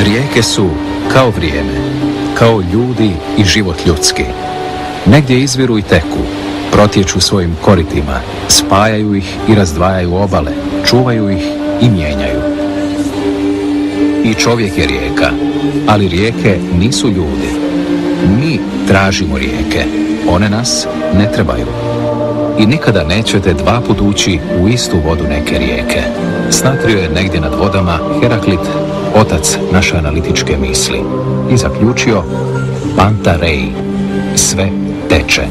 Rijeke su kao vrijeme, kao ljudi i život ljudski. Negdje izviru i teku, protječu svojim koritima, spajaju ih i razdvajaju obale, čuvaju ih i mijenjaju. I čovjek je rijeka, ali rijeke nisu ljudi. Mi tražimo rijeke, one nas ne trebaju. I nikada nećete dva put ući u istu vodu neke rijeke. Snatrio je negdje nad vodama Heraklit, otac naše analitičke misli, i zaključio: Panta rei, sve teče.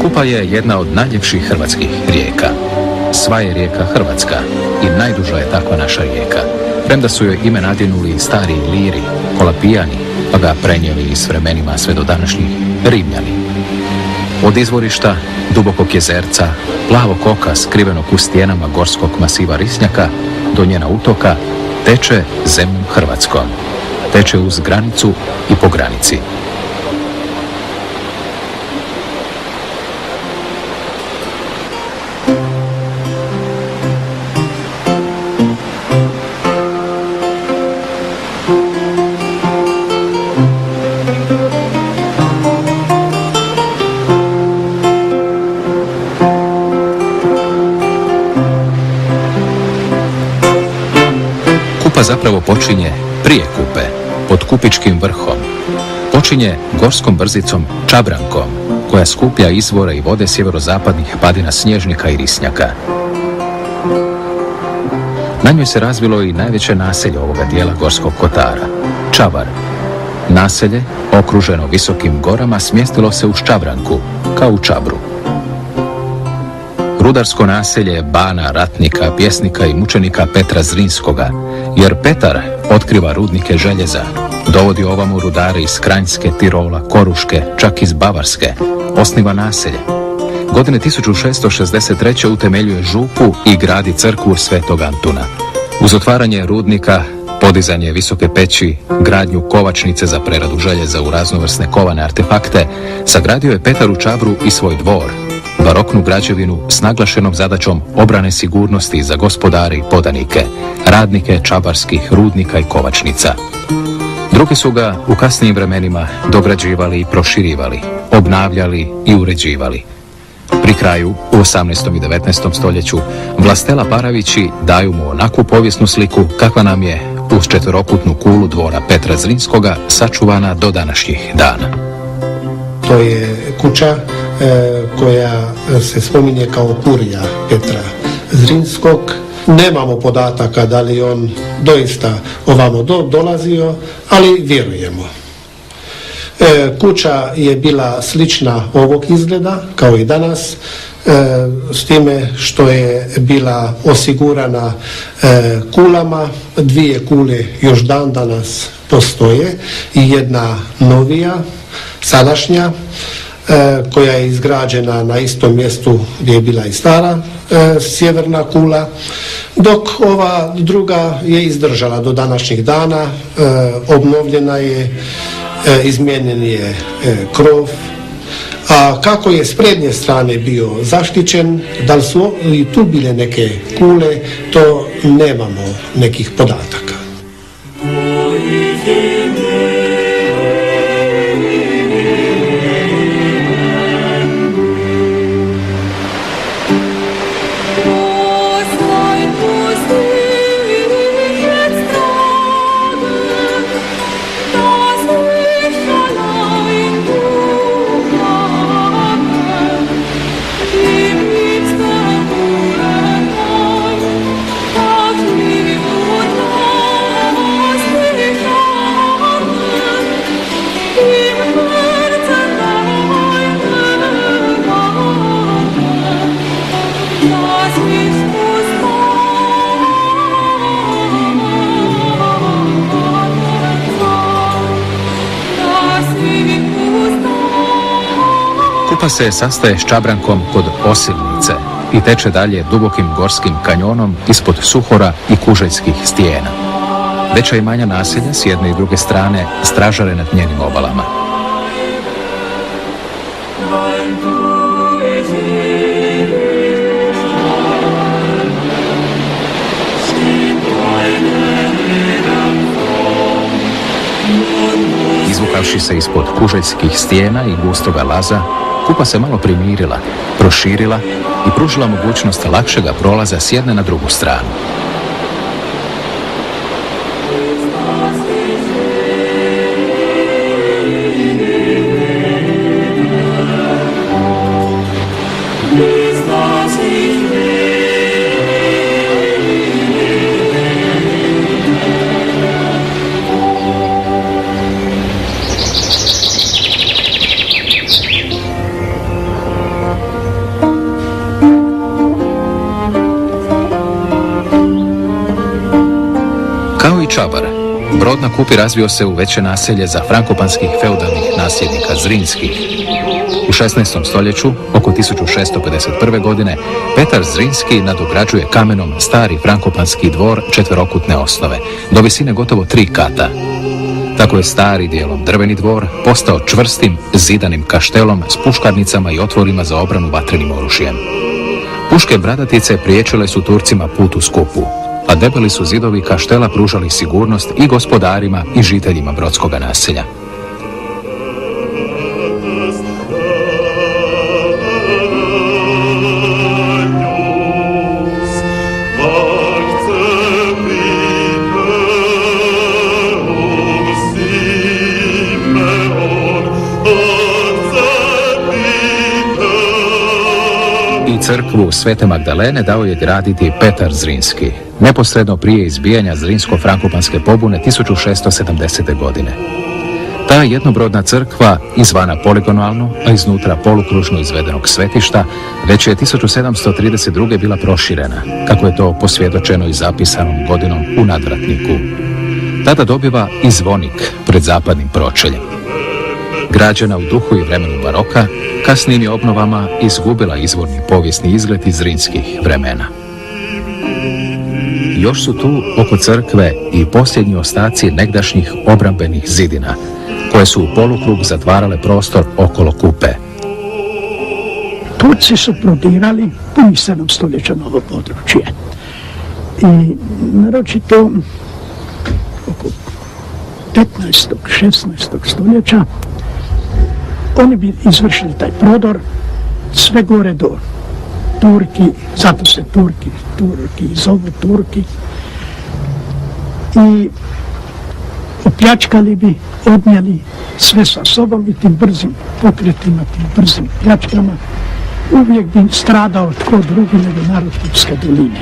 Kupa je jedna od najljepših hrvatskih rijeka. Sva je rijeka hrvatska i najduža je takva naša rijeka, premda su joj ime nadjenuli stari Iliri, Kolapijani, pa ga prenijeli s vremenima sve do današnjih Rimljani. Od izvorišta dubokog jezerca, plavog oka skrivenog u stijenama gorskog masiva Risnjaka, do njena utoka teče zemljom Hrvatskom. Teče uz granicu i po granici. Kupa zapravo počinje prije Kupe, pod Kupičkim vrhom. Počinje gorskom brzicom Čabrankom, koja skuplja izvore i vode sjeverozapadnih padina Snježnika i Risnjaka. Na njoj se razvilo i najveće naselje ovoga dijela Gorskog kotara, Čabar. Naselje, okruženo visokim gorama, smjestilo se uz Čabranku, kao u Čabru. Rudarsko naselje bana ratnika, pjesnika i mučenika Petra Zrinskoga, jer Petar otkriva rudnike željeza, dovodi ovamo rudare iz Kranjske, Tirola, Koruške, čak iz Bavarske, osniva naselje. Godine 1663. utemeljuje župu i gradi crkvu Svetog Antuna. Uz otvaranje rudnika, podizanje visoke peći, gradnju kovačnice za preradu željeza u raznovrsne kovane artefakte, sagradio je Petar u Čabru i svoj dvor, baroknu građevinu s naglašenom zadaćom obrane sigurnosti za gospodare i podanike, radnike čabarskih rudnika i kovačnica. Drugi su ga u kasnijim vremenima dograđivali i proširivali, obnavljali i uređivali. Pri kraju, u 18. i 19. stoljeću, Vlastela Paravići daju mu onakvu povijesnu sliku kakva nam je uz četverokutnu kulu dvora Petra Zrinskoga sačuvana do današnjih dana. To je kuća koja se spominje kao kurija Petra Zrinskog. Nemamo podataka da li on doista ovamo dolazio, ali vjerujemo. Kuća je bila slična ovog izgleda kao i danas, s time što je bila osigurana kulama. Dvije kule još dan danas postoje i jedna novija, sadašnja, koja je izgrađena na istom mjestu gdje je bila i stara sjeverna kula, dok ova druga je izdržala do današnjih dana, obnovljena je, izmijenjen je krov. A kako je s prednje strane bio zaštićen, da li su i tu bile neke kule, to nemamo nekih podataka. Kupa se sastaje s Čabrankom kod Osilnice i teče dalje dubokim gorskim kanjonom ispod Suhora i Kuželjskih stijena. Veća i manja naselja s jedne i druge strane stražare nad njenim obalama. Našetavši se ispod kuželjskih stijena i gustoga laza, Kupa se malo primirila, proširila i pružila mogućnost lakšega prolaza s jedne na drugu stranu. Kao i Čabar, brod na Kupi razvio se u veće naselje za frankopanskih feudalnih nasljednika Zrinskih. U 16. stoljeću, oko 1651. godine, Petar Zrinski nadograđuje kamenom stari frankopanski dvor četverokutne osnove, do visine gotovo 3 kata. Tako je stari dijelom drveni dvor postao čvrstim, zidanim kaštelom s puškarnicama i otvorima za obranu vatrenim oružjem. Puške bradatice priječile su Turcima put u Skupu, a debeli su zidovi kaštela pružali sigurnost i gospodarima i žiteljima brodskoga naselja. Crkvu Svete Magdalene dao je graditi Petar Zrinski, neposredno prije izbijanja Zrinsko-frankopanske pobune 1670. godine. Ta jednobrodna crkva, izvana poligonalno, a iznutra polukružno izvedenog svetišta, već je 1732. bila proširena, kako je to posvjedočeno i zapisanom godinom u nadvratniku. Tada dobiva i zvonik pred zapadnim pročeljem. Građena u duhu i vremenu baroka, kasnijim je obnovama izgubila izvorni povijesni izgled iz zrinskih vremena. Još su tu oko crkve i posljednji ostaci negdašnjih obrambenih zidina, koje su u polukrug zatvarale prostor okolo Kupe. Turci su prodirali punih 7 stoljeća na ovo područje. I naročito oko 15. 16. stoljeća oni bi izvršili taj prodor sve gore do Turki, zato se Turki zovu Turki, i opljačkali bi, odnijeli sve sa sobom i tim brzim pokretima, tim brzim pljačkama uvijek bi stradao tko drugi nego narod Kupske doline.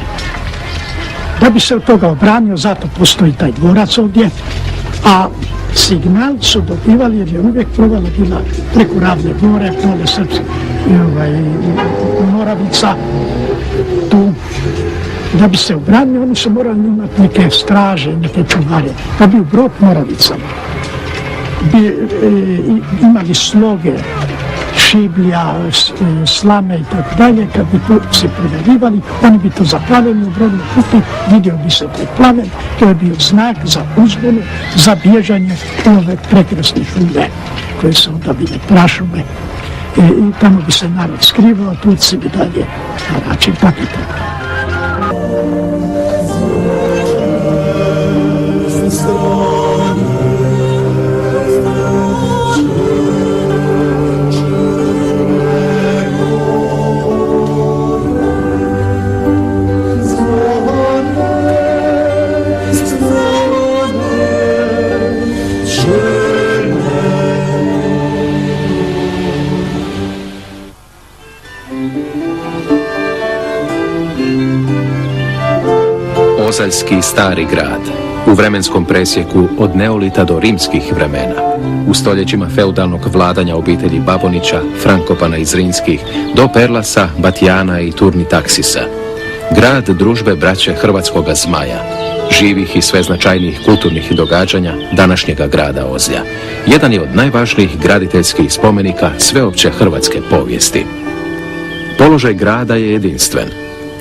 Da bi se od toga obranio, zato postoji taj dvorac ovdje, a signal su dobivali jer je uvijek provala bila preko Ravne Gore, dole Srpske, Moravica, tu. Da bi se obranili, oni su morali imati neke straže, neke čuvare. Pa bi u brod Moravicama imali sloge, šiblja, slame i tako dalje. Kad bi tu se prevaljivali, oni bi to zapalili u brodu Kupi, vidio bi se taj plamen, to je bio znak za uzbunu, za bježanje ove prekrasne šume, koje su onda bile prašume. I tamo bi se narod skrivao, Turci bi dalje haračili, tako i tako. Ozaljski stari grad, u vremenskom presjeku od neolita do rimskih vremena, u stoljećima feudalnog vladanja obitelji Babonića, Frankopana i Zrinskih, do Perlasa, Batijana i Turnitaksisa. Grad družbe braće Hrvatskoga Zmaja, živih i sve značajnijih kulturnih događanja današnjega grada Ozlja. Jedan je od najvažnijih graditeljskih spomenika sveopće hrvatske povijesti. Položaj grada je jedinstven.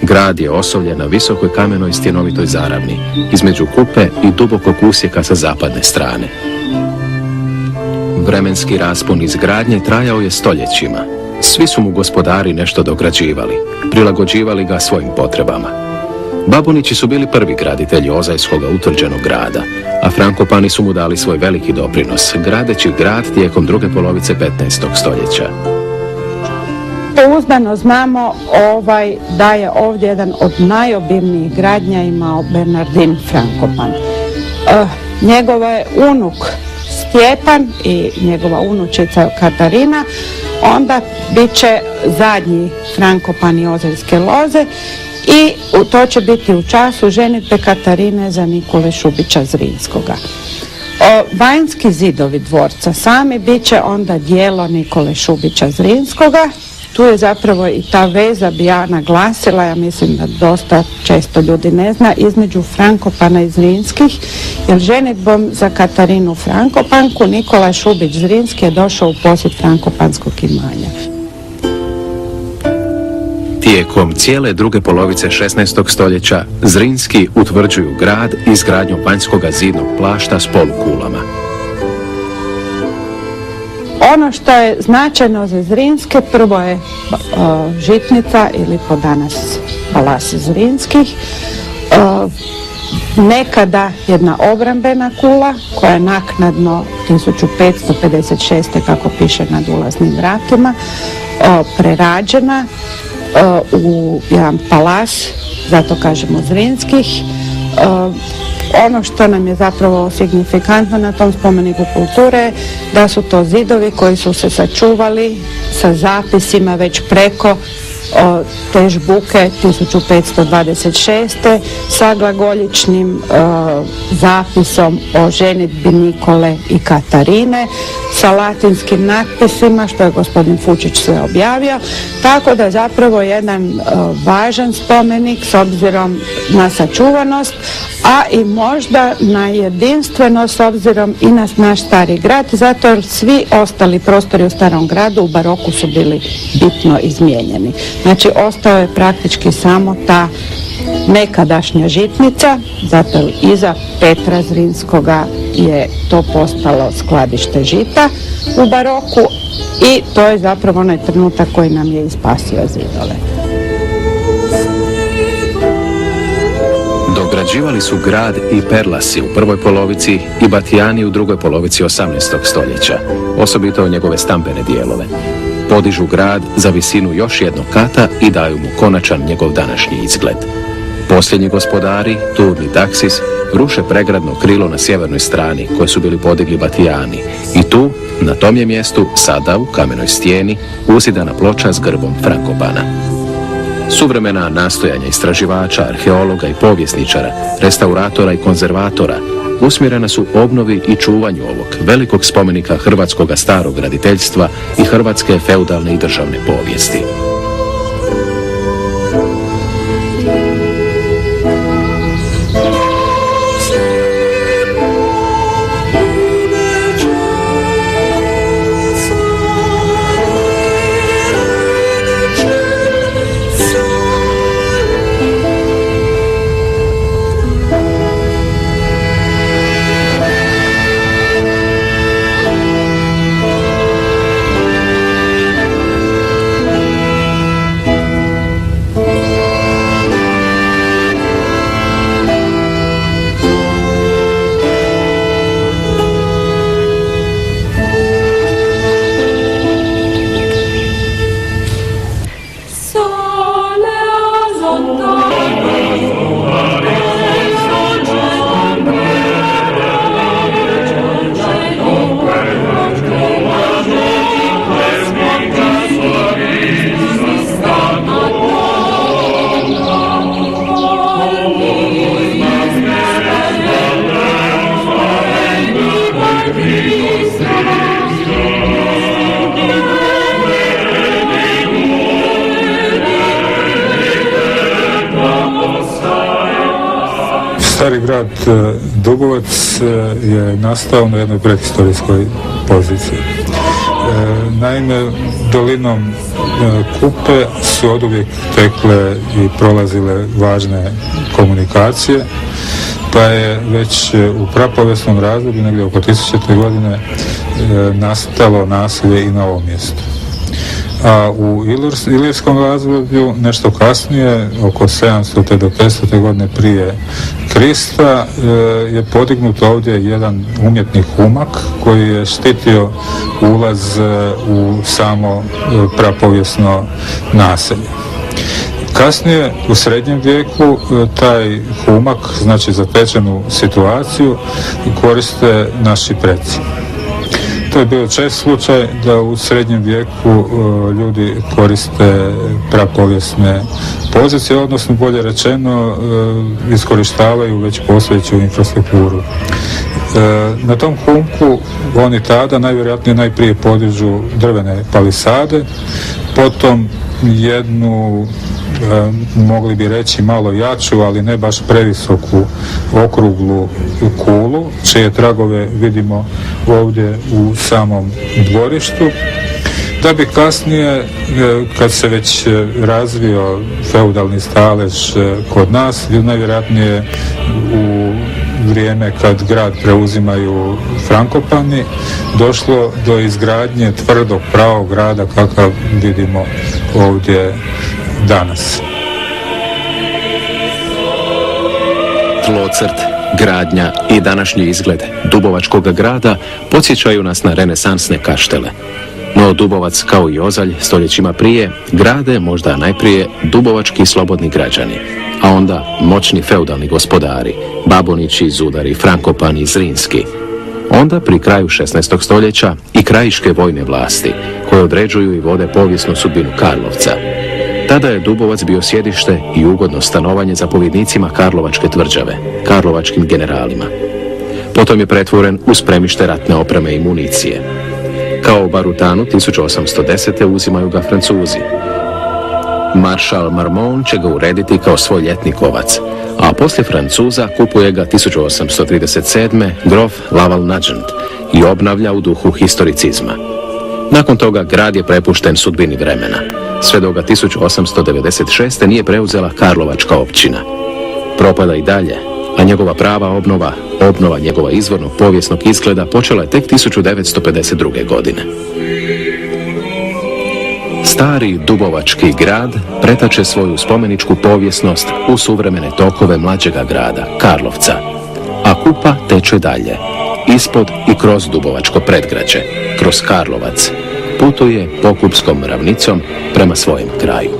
Grad je osovljen na visokoj kamenoj stjenovitoj zaravni, između Kupe i dubokog usjeka sa zapadne strane. Vremenski raspon izgradnje trajao je stoljećima. Svi su mu gospodari nešto dograđivali, prilagođivali ga svojim potrebama. Babunići su bili prvi graditelji Ozajskoga utvrđenog grada, a Frankopani su mu dali svoj veliki doprinos, gradeći grad tijekom druge polovice 15. stoljeća. Pouzdano znamo da je ovdje jedan od najobimnijih gradnja imao Bernardin Frankopan. Njegov je unuk Stjepan i njegova unučica Katarina onda bit će zadnji Frankopani Ozajske loze i to će biti u času ženitbe Katarine za Nikole Šubića Zrinskoga. Vanjski zidovi dvorca sami bit će onda dijelo Nikole Šubića Zrinskoga. Tu je zapravo i ta veza, bi ja naglasila, ja mislim da dosta često ljudi ne zna, između Frankopana i Zrinskih, jer ženitbom za Katarinu Frankopanku Nikola Šubić Zrinski je došao u posjed Frankopanskog imanja. Tijekom cijele druge polovice 16. stoljeća Zrinski utvrđuju grad izgradnjom vanjskoga zidnog plašta s polukulama. Ono što je značajno za Zrinske, prvo je žitnica ili po danas Palasi Zrinskih, nekada jedna obrambena kula koja je naknadno 1556. kako piše nad ulaznim vratima prerađena u jedan palas, zato kažemo Zrinskih. Ono što nam je zapravo signifikantno na tom spomeniku kulture, da su to zidovi koji su se sačuvali sa zapisima već preko te žbuke 1526. sa glagoljičnim zapisom o ženidbi Nikole i Katarine, sa latinskim natpisima, što je gospodin Fučić sve objavio, tako da je zapravo jedan važan spomenik s obzirom na sačuvanost, a i možda na jedinstvenost s obzirom i na naš stari grad, zato jer svi ostali prostori u starom gradu u baroku su bili bitno izmijenjeni. Znači, ostao je praktički samo ta nekadašnja žitnica, zato iza Petra Zrinskoga je to postalo skladište žita u baroku i to je zapravo onaj trenutak koji nam je ispasio zidove. Dograđivali su grad i Perlasi u prvoj polovici i Batijani u drugoj polovici 18. stoljeća, osobito njegove stambene dijelove. Podižu grad za visinu još jednog kata i daju mu konačan njegov današnji izgled. Posljednji gospodari, Turni Daksis, ruše pregradno krilo na sjevernoj strani koje su bili podigli Batijani i tu, na tom je mjestu, sada u kamenoj stijeni, uzidana ploča s grbom Frankopana. Suvremena nastojanja istraživača, arheologa i povjesničara, restauratora i konzervatora usmjerena su obnovi i čuvanju ovog velikog spomenika hrvatskoga starog graditeljstva i hrvatske feudalne i državne povijesti. Stari grad Dugovac je nastao na jednoj predhistorijskoj poziciji. Naime, dolinom Kupe su oduvijek tekle i prolazile važne komunikacije, pa je već u prapovijesnom razdoblju, negdje oko 1000. godine, nastalo naselje i na ovom mjestu. a u Ilirskom razdoblju nešto kasnije, oko 700. do 500. godine prije Krista, je podignut ovdje jedan umjetni humak koji je štitio ulaz u samo prapovijesno naselje. Kasnije, u srednjem vijeku, taj humak, znači zatečenu situaciju, koriste naši preci. To je bio čest slučaj da u srednjem vijeku ljudi koriste prapovijesne pozicije, odnosno bolje rečeno iskorištavaju već postojeću infrastrukturu. Na tom humku oni tada najprije podižu drvene palisade, potom jednu, mogli bi reći malo jaču, ali ne baš previsoku okruglu kulu, čije tragove vidimo ovdje u samom dvorištu, da bi kasnije, kad se već razvio feudalni stalež kod nas, najvjerojatnije u vrijeme kad grad preuzimaju Frankopani, došlo do izgradnje tvrdog pravog grada kakav vidimo ovdje danas. Tlocrt, gradnja i današnji izgled Dubovačkog grada podsjećaju nas na renesansne kaštele. No Dubovac, kao i Ozalj stoljećima prije, grade možda najprije dubovački slobodni građani, a onda moćni feudalni gospodari, Babonići, Zudari, Frankopani, Zrinski. Onda pri kraju 16. stoljeća i krajiške vojne vlasti, koje određuju i vode povijesnu sudbinu Karlovca. Tada je Dubovac bio sjedište i ugodno stanovanje zapovjednicima Karlovačke tvrđave, karlovačkim generalima. Potom je pretvoren u spremište ratne opreme i municije. Kao Barutanu 1810. uzimaju ga Francuzi. Maršal Marmont će ga urediti kao svoj ljetni kovac, a poslije Francuza kupuje ga 1837. grof Laval-Nugent i obnavlja u duhu historicizma. Nakon toga grad je prepušten sudbini vremena, sve dok ga 1896. nije preuzela Karlovačka općina. Propada i dalje, a njegova prava obnova njegova izvornog povijesnog izgleda počela je tek 1952. godine. Stari Dubovački grad pretače svoju spomeničku povijesnost u suvremene tokove mlađega grada, Karlovca, a Kupa teče dalje, ispod i kroz Dubovačko predgrađe, kroz Karlovac, putuje Pokupskom ravnicom prema svojem kraju.